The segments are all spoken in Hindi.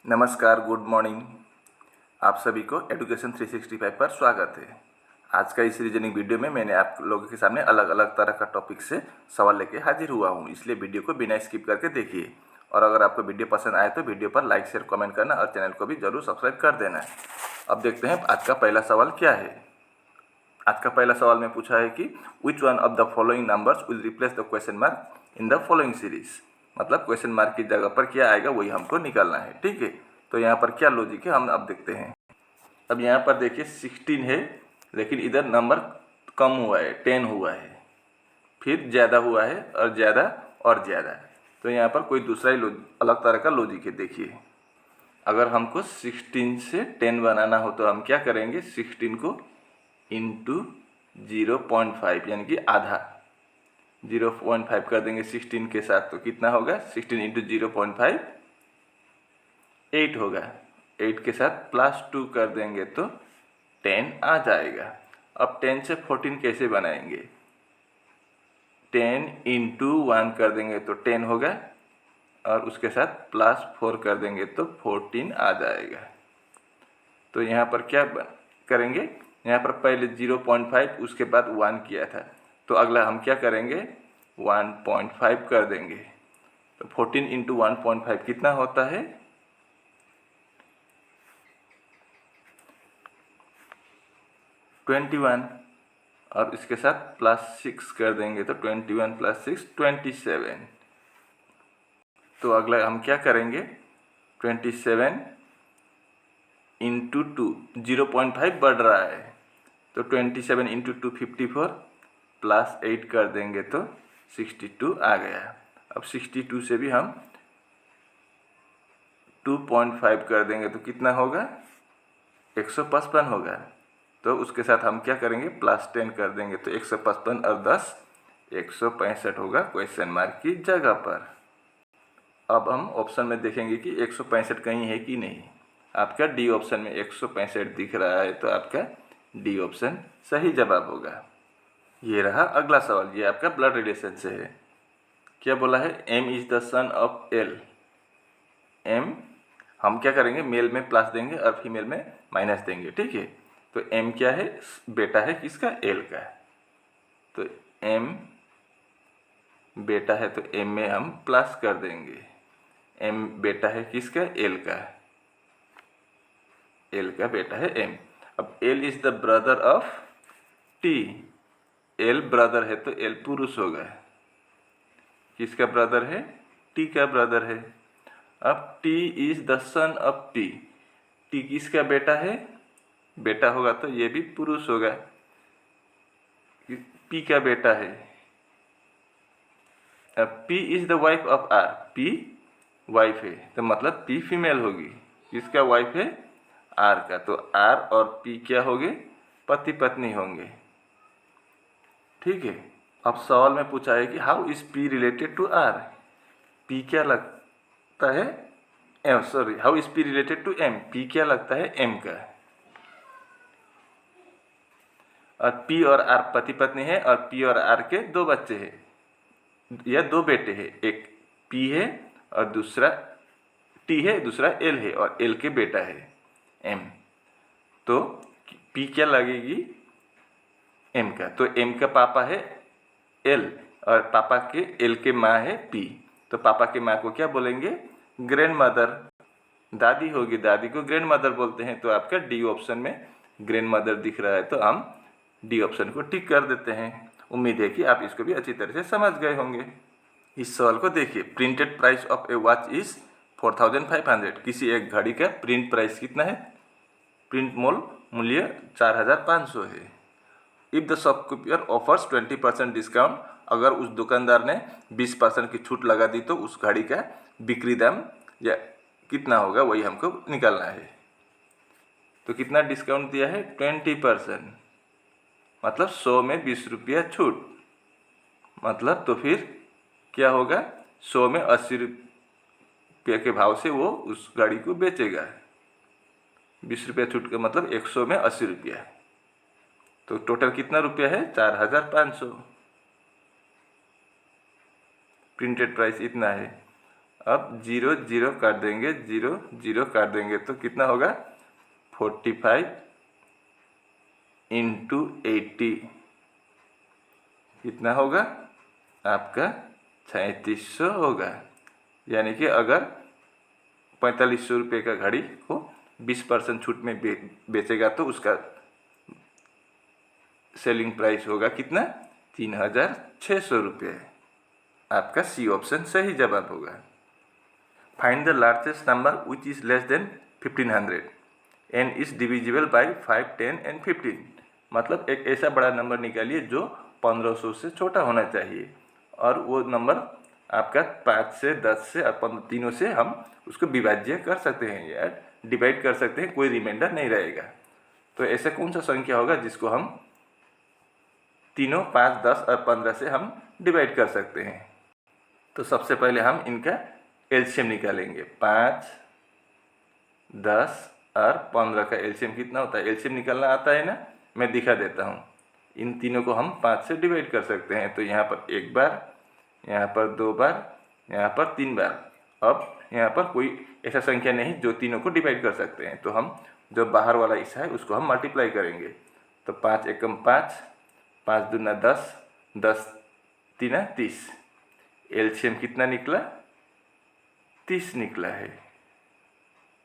नमस्कार, गुड मॉर्निंग। आप सभी को एडुकेशन 365 पर स्वागत है। आज का इस रीजनिंग वीडियो में मैंने आप लोगों के सामने अलग अलग तरह का टॉपिक से सवाल लेके हाजिर हुआ हूँ, इसलिए वीडियो को बिना स्किप करके देखिए। और अगर आपको वीडियो पसंद आए तो वीडियो पर लाइक शेयर कमेंट करना और चैनल को भी जरूर सब्सक्राइब कर देना है। अब देखते हैं आज का पहला सवाल क्या है। आज का पहला सवाल में पूछा है कि which one of the following numbers will replace the question mark in the following series. मतलब क्वेश्चन मार्क की जगह पर क्या आएगा वही हमको निकालना है। ठीक है, तो यहाँ पर क्या लॉजिक है हम अब देखते हैं। अब यहाँ पर देखिए 16 है, लेकिन इधर नंबर कम हुआ है, 10 हुआ है, फिर ज़्यादा हुआ है और ज़्यादा और ज़्यादा। तो यहाँ पर कोई दूसरा ही अलग तरह का लॉजिक है। देखिए, अगर हमको 16 से 10 बनाना हो तो हम क्या करेंगे, 16 को इंटू 0.5 यानी कि आधा 0.5 कर देंगे 16 के साथ, तो कितना होगा 16 इंटू 0.5 8 होगा। 8 के साथ +2 कर देंगे तो 10 आ जाएगा। अब 10 से 14 कैसे बनाएंगे, 10 इंटू 1 कर देंगे तो 10 होगा और उसके साथ +4 कर देंगे तो 14 आ जाएगा। तो यहाँ पर क्या करेंगे, यहाँ पर पहले 0.5 उसके बाद 1 किया था, तो अगला हम क्या करेंगे 1.5 कर देंगे। तो 14 इंटू 1.5 कितना होता है 21, और इसके साथ +6 कर देंगे तो 21 + 6 27। तो अगला हम क्या करेंगे 27 इंटू 2, 0.5 बढ़ रहा है तो 27 इंटू 2 54 +8 कर देंगे तो 62 आ गया। अब 62 से भी हम 2.5 कर देंगे तो कितना होगा 155 होगा। तो उसके साथ हम क्या करेंगे +10 कर देंगे तो 155 और 10 165 होगा क्वेश्चन मार्क की जगह पर। अब हम ऑप्शन में देखेंगे कि 165 कहीं है कि नहीं। आपका डी ऑप्शन में 165 दिख रहा है, तो आपका डी ऑप्शन सही जवाब होगा। ये रहा अगला सवाल, ये आपका ब्लड रिलेशन से है। क्या बोला है, M is the son of L. M हम क्या करेंगे, मेल में प्लस देंगे और फीमेल में माइनस देंगे। ठीक है, तो एम क्या है, बेटा है किसका, एल का। तो एम बेटा है तो एम में हम प्लस कर देंगे। एम बेटा है किसका, एल का। एल का बेटा है एम। अब L is the brother of T. L brother है तो एल पुरुष होगा। किसका ब्रदर है, टी का ब्रदर है। अब T is the son of T. T किसका बेटा है, बेटा होगा तो ये भी पुरुष होगा। पी का बेटा है। अब P is the wife of R. P wife है तो मतलब पी फीमेल होगी। किसका वाइफ है, आर का। तो आर और पी क्या होंगे, पति पत्नी होंगे। ठीक है, अब सवाल में पूछा है कि how is P related to R. P क्या लगता है, sorry, how is P related to M. P क्या लगता है, एम का। और पी और आर पति पत्नी है और पी और आर के 2 बच्चे हैं या 2 बेटे हैं। एक पी है और दूसरा टी है, दूसरा एल है और एल के बेटा है एम। तो पी क्या लगेगी, एम का। तो एम का पापा है एल और पापा के एल के माँ है पी। तो पापा के माँ को क्या बोलेंगे, ग्रैंड मदर। दादी होगी, दादी को ग्रैंड मदर बोलते हैं। तो आपका डी ऑप्शन में ग्रैंड मदर दिख रहा है, तो हम डी ऑप्शन को टिक कर देते हैं। उम्मीद है कि आप इसको भी अच्छी तरह से समझ गए होंगे। इस सवाल को देखिए, printed price of A watch is 4500। किसी एक घड़ी का प्रिंट प्राइस कितना है, प्रिंट मूल्य 4500 है। If the shopkeeper offers 20% discount. अगर उस दुकानदार ने 20% की छूट लगा दी तो उस घड़ी का बिक्री दाम या कितना होगा वही हमको निकालना है। तो कितना डिस्काउंट दिया है, 20%, मतलब 100 में 20 रुपया छूट। मतलब तो फिर क्या होगा, 100 में 80 रुपये के भाव से वो उस गाड़ी को बेचेगा। 20 रुपया छूट का मतलब 100 में 80 रुपया। तो टोटल कितना रुपया है, 4500। प्रिंटेड प्राइस इतना है। अब 0 0 काट देंगे, 0 0 काट देंगे तो कितना होगा 45 इंटू 80 कितना होगा आपका 3700 होगा। यानी कि अगर 4500 रुपये का घड़ी को 20% छूट में बेचेगा तो उसका सेलिंग प्राइस होगा कितना 3600 रुपये। आपका सी ऑप्शन सही जवाब होगा। Find the largest number which is less than 1500 and is divisible by 5, 10 and 15। मतलब एक ऐसा बड़ा नंबर निकालिए जो 1500 से छोटा होना चाहिए और वो नंबर आपका 5 से 10 से और 15 तीनों से हम उसको विभाज्य कर सकते हैं या डिवाइड कर सकते हैं, कोई रिमाइंडर नहीं रहेगा। तो ऐसा कौन सा संख्या होगा जिसको हम तीनों 5, 10 और 15 से हम डिवाइड कर सकते हैं। तो सबसे पहले हम इनका एलसीएम निकालेंगे। 5, 10 और 15 का एलसीएम कितना होता है, एलसीएम निकालना आता है ना, मैं दिखा देता हूँ। इन तीनों को हम 5 से डिवाइड कर सकते हैं। तो यहाँ पर एक बार, यहाँ पर 2 बार, यहाँ पर 3 बार। अब यहाँ पर कोई ऐसा संख्या नहीं जो तीनों को डिवाइड कर सकते हैं, तो हम जो बाहर वाला हिस्सा है उसको हम मल्टीप्लाई करेंगे। तो 5 एकम 5, 5 दूना 10, 10 तीना 30। एलसीएम कितना निकला 30 निकला है।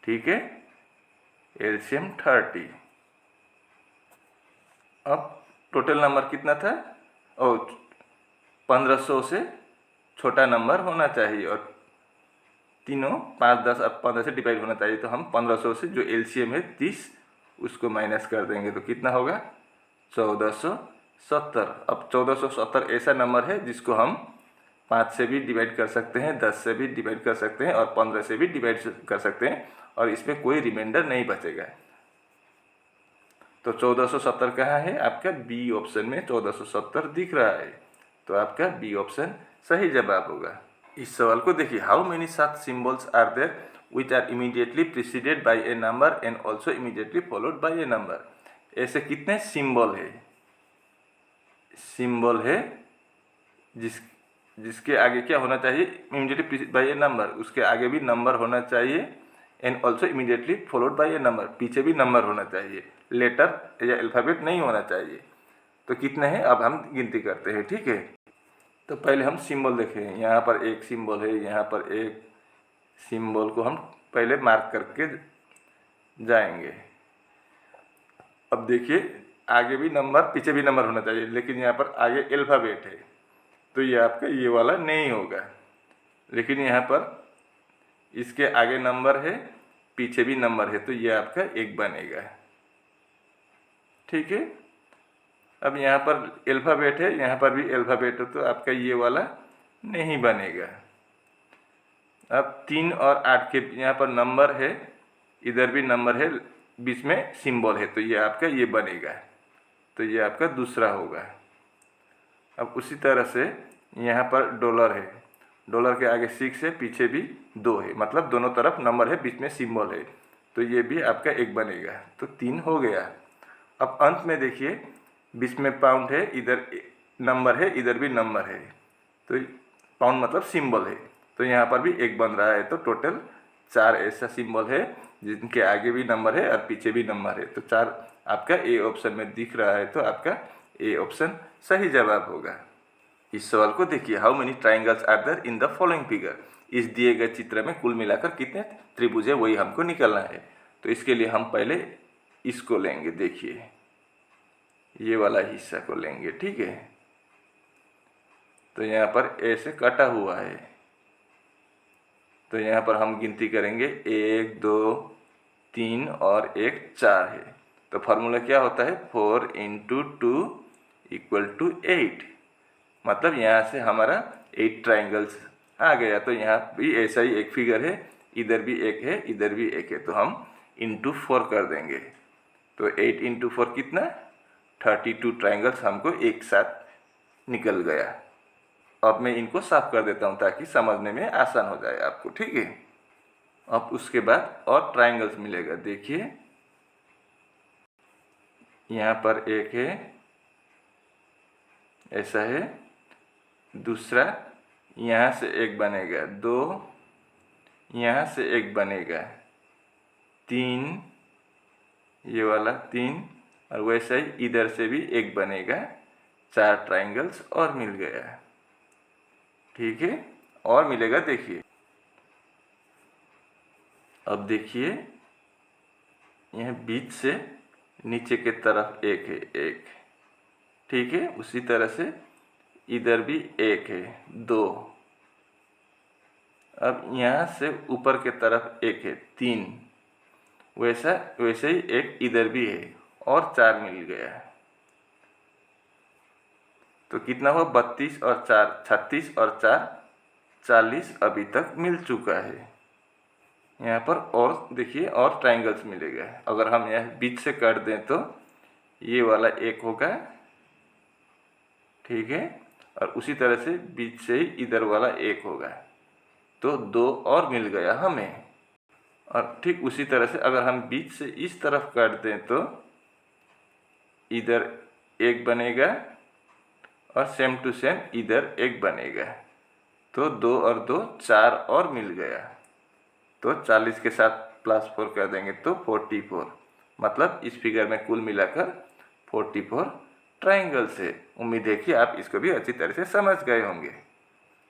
ठीक है, एलसीएम 30। अब टोटल नंबर कितना था, और 1500 से छोटा नंबर होना चाहिए और तीनों 5, 10 और 15 से डिवाइड होना चाहिए। तो हम 1500 से जो एलसीएम है 30 उसको माइनस कर देंगे तो कितना होगा 1470। अब 1470 ऐसा नंबर है जिसको हम 5 से भी डिवाइड कर सकते हैं, 10 से भी डिवाइड कर सकते हैं और 15 से भी डिवाइड कर सकते हैं और इसमें कोई रिमाइंडर नहीं बचेगा। तो 1470 कहाँ है, आपका बी ऑप्शन में 1470 दिख रहा है। तो आपका बी ऑप्शन सही जवाब होगा। इस सवाल को देखिए, how many such symbols are there which are immediately preceded by a number and also immediately followed by a number. ऐसे कितने सिंबल है, सिंबल है जिसके आगे क्या होना चाहिए, immediately preceded by a number, उसके आगे भी नंबर होना चाहिए and also immediately followed by a number, पीछे भी नंबर होना चाहिए, लेटर या अल्फ़ाबेट नहीं होना चाहिए। तो कितने हैं अब हम गिनती करते हैं। ठीक है, तो पहले हम सिंबल देखें। यहाँ पर एक सिंबल है, यहाँ पर एक सिंबल को हम पहले मार्क करके जाएंगे। अब देखिए आगे भी नंबर पीछे भी नंबर होना चाहिए, लेकिन यहाँ पर आगे अल्फ़ाबेट है तो ये आपका ये वाला नहीं होगा। लेकिन यहाँ पर इसके आगे नंबर है, पीछे भी नंबर है, तो ये आपका एक बनेगा। ठीक है, अब यहाँ पर अल्फ़ाबेट है, यहाँ पर भी अल्फ़ाबेट है, तो आपका ये वाला नहीं बनेगा। अब 3 और 8 के यहाँ पर नंबर है, इधर भी नंबर है, बीच में सिंबल है, तो ये आपका ये बनेगा, तो ये आपका दूसरा होगा। अब उसी तरह से यहाँ पर डॉलर है, डॉलर के आगे 6 है, पीछे भी 2 है, मतलब दोनों तरफ नंबर है, बीच में सिंबल है, तो ये भी आपका एक बनेगा, तो 3 हो गया। अब अंत में देखिए बीच में पाउंड है, इधर नंबर है, इधर भी नंबर है, तो पाउंड मतलब सिंबल है, तो यहाँ पर भी एक बन रहा है। तो टोटल 4 ऐसा सिंबल है जिनके आगे भी नंबर है और पीछे भी नंबर है, तो 4 आपका ए ऑप्शन में दिख रहा है, तो आपका ए ऑप्शन सही जवाब होगा। इस सवाल को देखिए, how many triangles are there in the following figure. इस दिए गए चित्र में कुल मिलाकर कितने त्रिभुज है वही हमको निकालना है। तो इसके लिए हम पहले इसको लेंगे, देखिए ये वाला हिस्सा को लेंगे। ठीक है, तो यहाँ पर ए से कटा हुआ है, तो यहाँ पर हम गिनती करेंगे 1, 2, 3 और 1 4 है। तो फार्मूला क्या होता है, 4 × 2 = 8, मतलब यहाँ से हमारा 8 ट्राइंगल्स आ गया। तो यहाँ भी ऐसा ही एक फिगर है, इधर भी एक है, इधर भी एक है, तो हम × 4 कर देंगे। तो 8 × 4 कितना 32 ट्राइंगल्स हमको एक साथ निकल गया। अब मैं इनको साफ कर देता हूँ ताकि समझने में आसान हो जाए आपको। ठीक है, अब उसके बाद और ट्राइंगल्स मिलेगा। देखिए यहाँ पर एक है, ऐसा है, दूसरा यहाँ से एक बनेगा, 2, यहाँ से एक बनेगा 3, ये वाला 3, और वैसे ही इधर से भी एक बनेगा। 4 ट्राइंगल्स और मिल गया। ठीक है, और मिलेगा देखिए। अब देखिए यह बीच से नीचे के तरफ एक है, एक। ठीक है, उसी तरह से इधर भी एक है, 2। अब यहाँ से ऊपर के तरफ एक है, 3। वैसे ही एक इधर भी है और 4 मिल गया। तो कितना हुआ? 32 और 4 36 और 4 40 अभी तक मिल चुका है। यहाँ पर और देखिए और ट्राइंगल्स मिलेगा। अगर हम यहाँ बीच से काट दें तो ये वाला एक होगा। ठीक है, और उसी तरह से बीच से ही इधर वाला एक होगा। तो 2 और मिल गया हमें। और ठीक उसी तरह से अगर हम बीच से इस तरफ काट दें तो इधर एक बनेगा और सेम टू सेम इधर एक बनेगा। तो 2 और 2 4 और मिल गया। तो 40 के साथ +4 कर देंगे तो 44। मतलब इस फिगर में कुल मिलाकर 44 ट्राइंगल्स है। उम्मीद है कि आप इसको भी अच्छी तरह से समझ गए होंगे।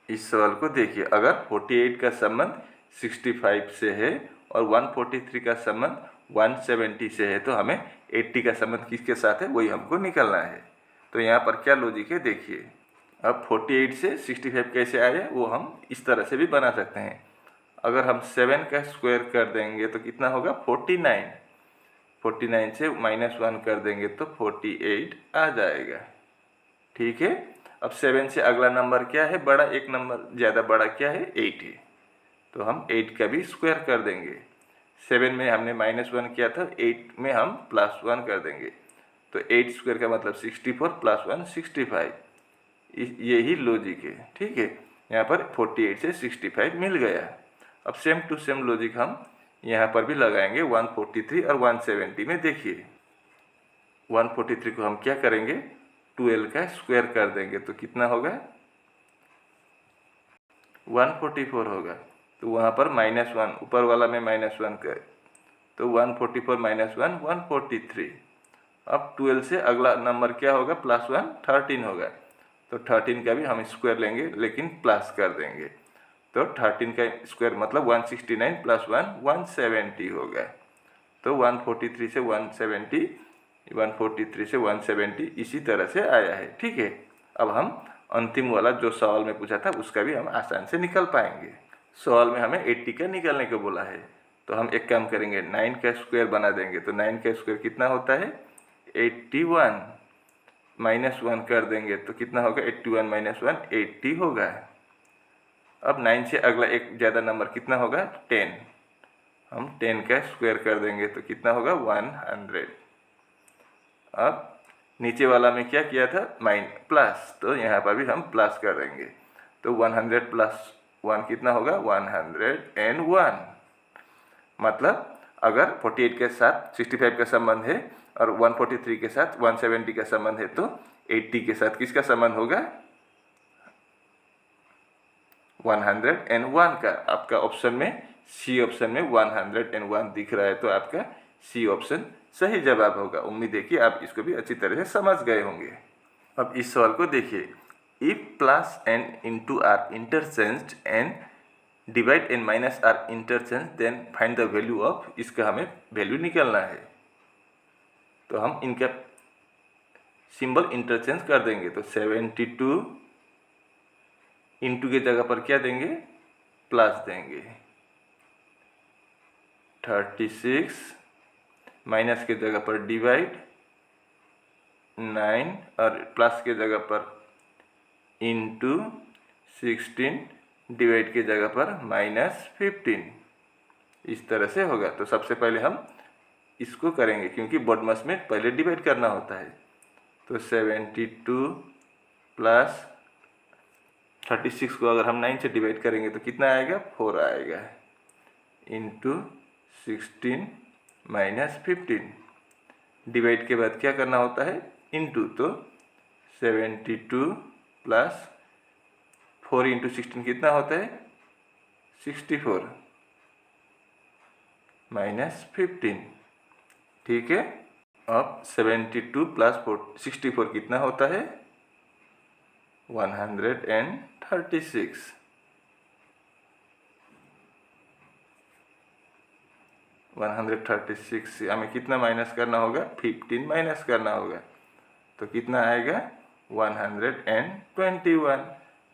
इस सवाल को देखिए, अगर 48 का संबंध 65 से है और 143 का संबंध 170 से है तो हमें 80 का संबंध किसके साथ है वही हमको निकालना है। तो यहाँ पर क्या लॉजिक है देखिए। अब 48 से 65 कैसे आए वो हम इस तरह से भी बना सकते हैं। अगर हम 7 का स्क्वायर कर देंगे तो कितना होगा? 49। 49 से -1 कर देंगे तो 48 आ जाएगा। ठीक है, अब 7 से अगला नंबर क्या है? बड़ा एक नंबर ज़्यादा बड़ा क्या है? 8 है। तो हम 8 का भी स्क्वायर कर देंगे। 7 में हमने -1 किया था, 8 में हम +1 कर देंगे। तो 8 स्क्वायर का मतलब 64 + 1 65। यही लॉजिक है। ठीक है, यहाँ पर 48 से 65 मिल गया। अब सेम टू सेम लॉजिक हम यहाँ पर भी लगाएंगे 143 और 170 में। देखिए 143 को हम क्या करेंगे? 12 का स्क्वायर कर देंगे तो कितना होगा? 144 होगा। तो वहाँ पर -1, ऊपर वाला में -1 कर, तो 144 - 1 143। अब 12 से अगला नंबर क्या होगा? +1 13 होगा। तो 13 का भी हम स्क्वायर लेंगे लेकिन प्लस कर देंगे। तो 13 का स्क्वायर मतलब 169 + 1 170 होगा। तो 143 से 170, 143 से 170 इसी तरह से आया है। ठीक है, अब हम अंतिम वाला जो सवाल में पूछा था उसका भी हम आसान से निकल पाएंगे। सवाल में हमें 80 का निकालने को बोला है। तो हम एक काम करेंगे, 9 का स्क्वायर बना देंगे। तो 9 का स्क्वायर कितना होता है? 81। -1 कर देंगे तो कितना होगा? 81 - 1 80 होगा। अब 9 से अगला एक ज़्यादा नंबर कितना होगा? 10। हम 10 का स्क्वायर कर देंगे तो कितना होगा? 100। अब नीचे वाला में क्या किया था? प्लस, तो यहाँ पर भी हम प्लस कर देंगे। तो 100 + 1 कितना होगा? 101। मतलब अगर 48 के साथ 65 का संबंध है और 143 के साथ 170 का संबंध है तो 80 के साथ किसका संबंध होगा? 101 का। आपका ऑप्शन में सी ऑप्शन में 101 दिख रहा है तो आपका सी ऑप्शन सही जवाब होगा। उम्मीद है कि आप इसको भी अच्छी तरह से समझ गए होंगे। अब इस सवाल को देखिए, if plus N into R interchanged and divide N minus R interchange then find the value of, इसका हमें वैल्यू निकालना है। तो हम इनका सिंबल इंटरचेंज कर देंगे। तो 72 इंटू के जगह पर क्या देंगे? प्लस देंगे। 36 माइनस के जगह पर डिवाइड 9 और प्लस के जगह पर इंटू 16 डिवाइड के जगह पर -15। इस तरह से होगा। तो सबसे पहले हम इसको करेंगे क्योंकि बॉडमस में पहले डिवाइड करना होता है। तो 72 प्लस 36 को अगर हम 9 से डिवाइड करेंगे तो कितना आएगा? 4 आएगा। इंटू 16 -15। डिवाइड के बाद क्या करना होता है? इंटू। तो 72 प्लस 4 इंटू 16 कितना होता है? 64। -15। ठीक है। अब 72 प्लस 64 कितना होता है? 136। 136 से हमें कितना माइनस करना होगा? 15 माइनस करना होगा। तो कितना आएगा? 121।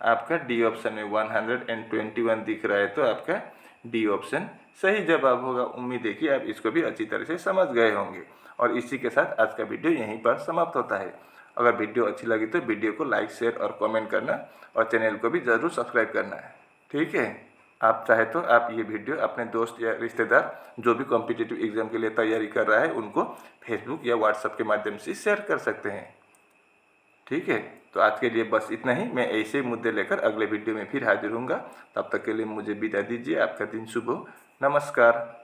आपका डी ऑप्शन में 121 दिख रहा है, तो आपका डी ऑप्शन सही जवाब होगा। उम्मीद है कि आप इसको भी अच्छी तरह से समझ गए होंगे। और इसी के साथ आज का वीडियो यहीं पर समाप्त होता है। अगर वीडियो अच्छी लगी तो वीडियो को लाइक, शेयर और कमेंट करना, और चैनल को भी ज़रूर सब्सक्राइब करना है। ठीक है। आप चाहे तो आप ये वीडियो अपने दोस्त या रिश्तेदार जो भी कॉम्पिटिटिव एग्जाम के लिए तैयारी कर रहा है उनको फेसबुक या व्हाट्सएप के माध्यम से शेयर कर सकते हैं। ठीक है। तो आज के लिए बस इतना ही। मैं ऐसे मुद्दे लेकर अगले वीडियो में फिर हाजिर होऊंगा। तब तक के लिए मुझे विदा दीजिए। आपका दिन शुभ हो। नमस्कार।